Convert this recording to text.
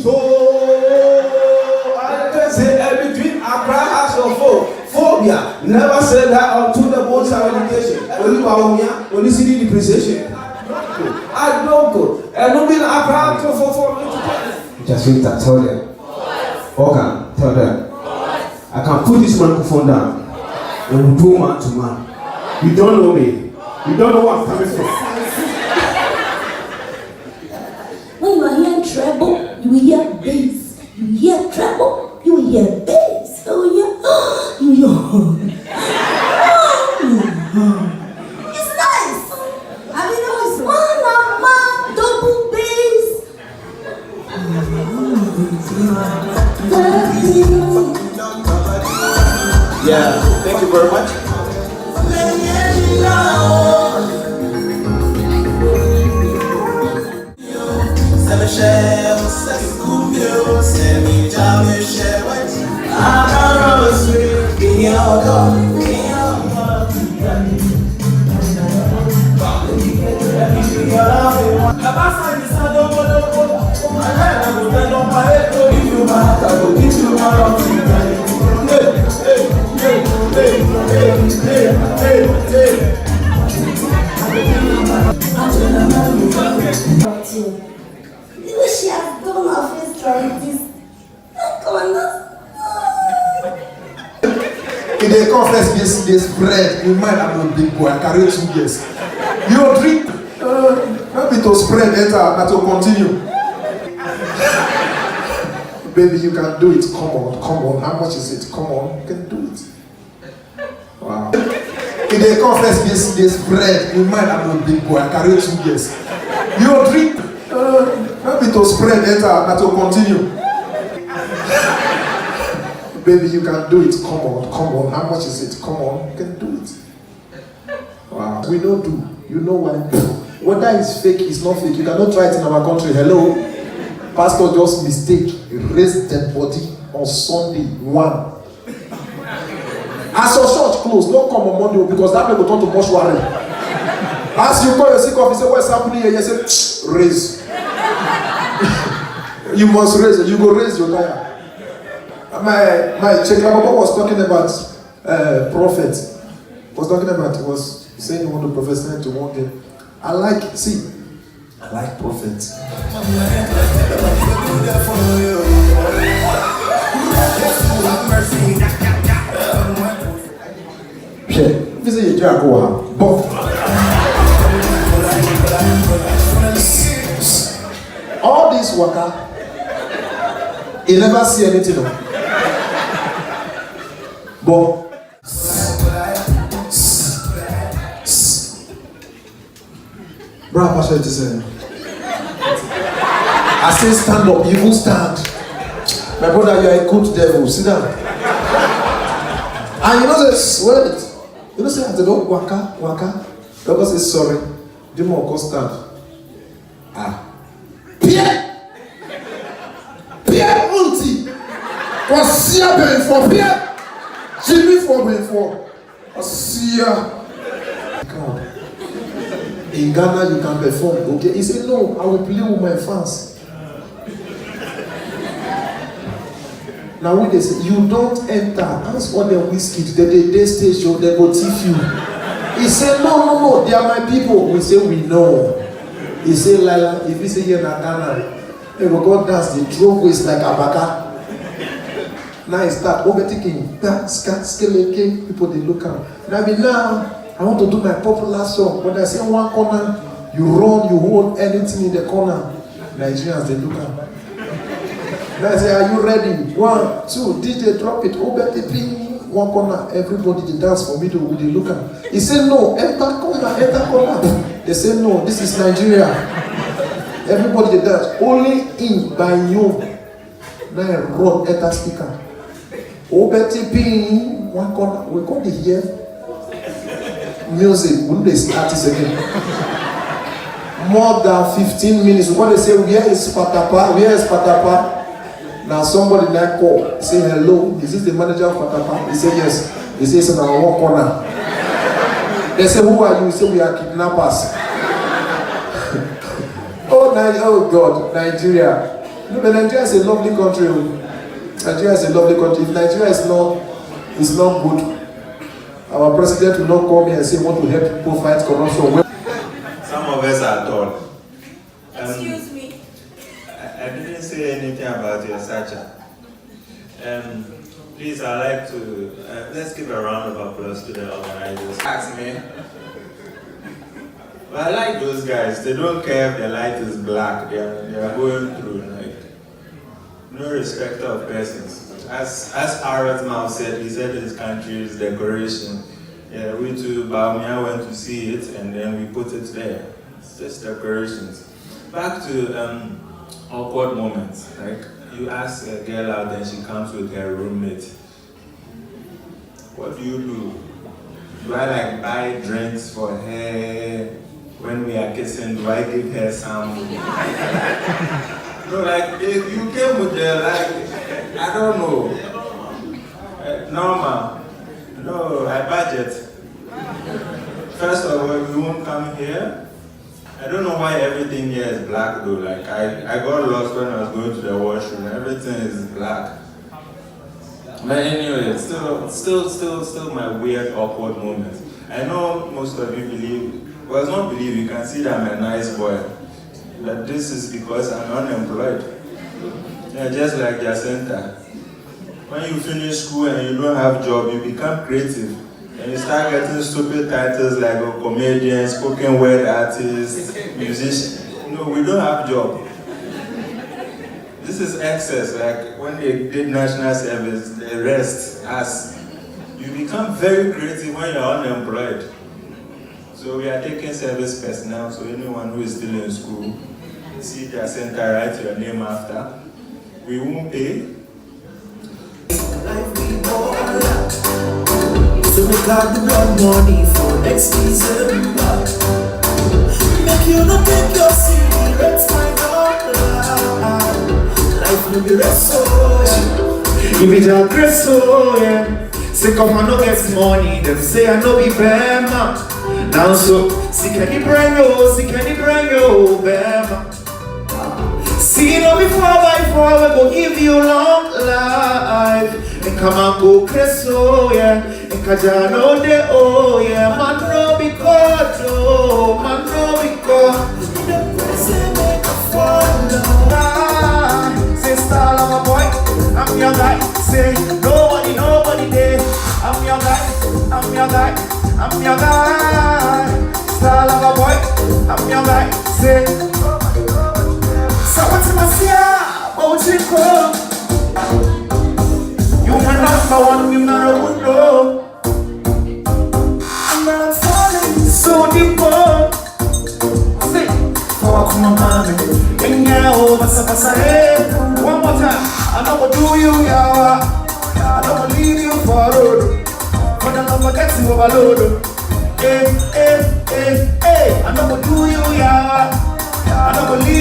So I can say between Accra as your phobia. Never said that until the board's education. Only city depreciation. I don't go. And not been Accra for Jacinta, tell them. Organ, tell them. I can put this microphone down and we'll do man to man. You don't know me. You don't know what I'm coming from. When you are hearing treble, you will hear bass. You hear treble, you will hear bass. Oh yeah. It's nice. I mean, it's one double bass. Yeah, thank you very much. She has done her face like this. Come on, if they confess this spread, you might have no big boy. I carry 2 years. You drink, maybe to spread enter, but to continue. Baby, you can do it. Come on. How much is it? Come on, you can do it. Wow. If they confess this spread, you might have no big boy. I carry 2 years. You drink, maybe to spread enter, but to continue. Baby, you can do it. Come on. How much is it? Come on, you can do it. Wow. We don't do. You know why? Whether it's fake, it's not fake. You cannot try it in our country. Hello? Pastor just mistake. Raised dead body on Sunday 1. As your church closed, don't come on Monday because that will turn to mortuary. As you call your sick officer, what's happening here? You say, raise. You must raise it. You go raise your tire. My Shegelabobor was talking about prophet. Was saying he wanted to prophesy to one day. I like prophets. All this waka, he never see anything. But bro, Pastor, it is I say stand up, you will stand. My brother, you are a good devil. Sit down. And you know this word. You know say at the dog waka. The God says sorry. Do more go stand. Pierre auntie. Was see for Pierre. Jimmy for God. In Ghana you can perform, okay? He said no, I will play with my fans. Now when they say you don't enter, ask for the whiskey, they stage show, they go thief you. He said no, they are my people. We say we know. He said Lila, if you say here in Ghana, they will go dance, they throw waist like Abaka. Now he start overtaking, people they look at. Now I want to do my popular song. When I say one corner, you run, you hold anything in the corner. Nigerians, they look at. Now I say, are you ready? 1, 2, DJ drop it. One corner, everybody they dance for me to they look at. He said no, enter corner. They say no, this is Nigeria. Everybody they dance. Only in by you. Now I run enter speaker. One corner, we got to hear music, when they start this again. More than 15 minutes. When they say, where is Patapa? Now somebody like call, say hello. Is this the manager of Patapa? He said yes. He says in our one corner. They say, who are you? He said, we are kidnappers. Oh God, Nigeria. No, but Nigeria is a lovely country. Nigeria is a lovely country. If Nigeria is not good, our president will not come here and say, want to help people fight corruption. Some of us are tall. Excuse me. I didn't say anything about your stature. Please, I'd like to, let's give a round of applause to the organizers. Ask me. But I like those guys. They don't care if the light is black. They are going through, like, no respect of persons. As Parrot Mouth said, he said his country's decoration. Yeah, we too, Baumia went to see it and then we put it there. It's just decorations. Back to awkward moments. Like, you ask a girl out and she comes with her roommate. What do you do? Do I like buy drinks for her when we are kissing? Do I give her some? No, like if you came with the I don't know. Normal. No, I budget. First of all, we won't come here. I don't know why everything here is black though. Like I got lost when I was going to the washroom. Everything is black. But anyway, still my weird, awkward moments. I know most of you believe, well, it's not believe, you can see that I'm a nice boy. But this is because I'm unemployed. Yeah, just like Jacinta. When you finish school and you don't have a job, you become creative. And you start getting stupid titles like a comedian, spoken word artist, musician. No, we don't have job. This is excess, like when they did national service, the rest us. You become very creative when you're unemployed. So we are taking service personnel, so anyone who is still in school, see Jacinta, write your name after. We won't pay. So we got the blood money for next December. Make you not take your cigarettes, my daughter. Life will be rest, so If it's a grace, so yeah. Say come on, no get money, them say I no be bema. Now so, see can you bring you bema. See no before by four, we go give you long life. And come and go crazy, oh yeah. And kaja no de oh yeah. Man no be caught, oh man no be caught. the present make a follow. Sister, I'm a boy, I'm your guy. Say nobody there. I'm your guy. Sister, I'm a boy, I'm your guy. Say so what's my fear? Oh, Chico, you are number one, you not a window. I'm not falling. So deep, say, oh, come on, mommy. One more time, I know what do you, yeah. I don't leave you for road. But I don't forget to overload. Hey, I know what do you, yeah. I don't leave you.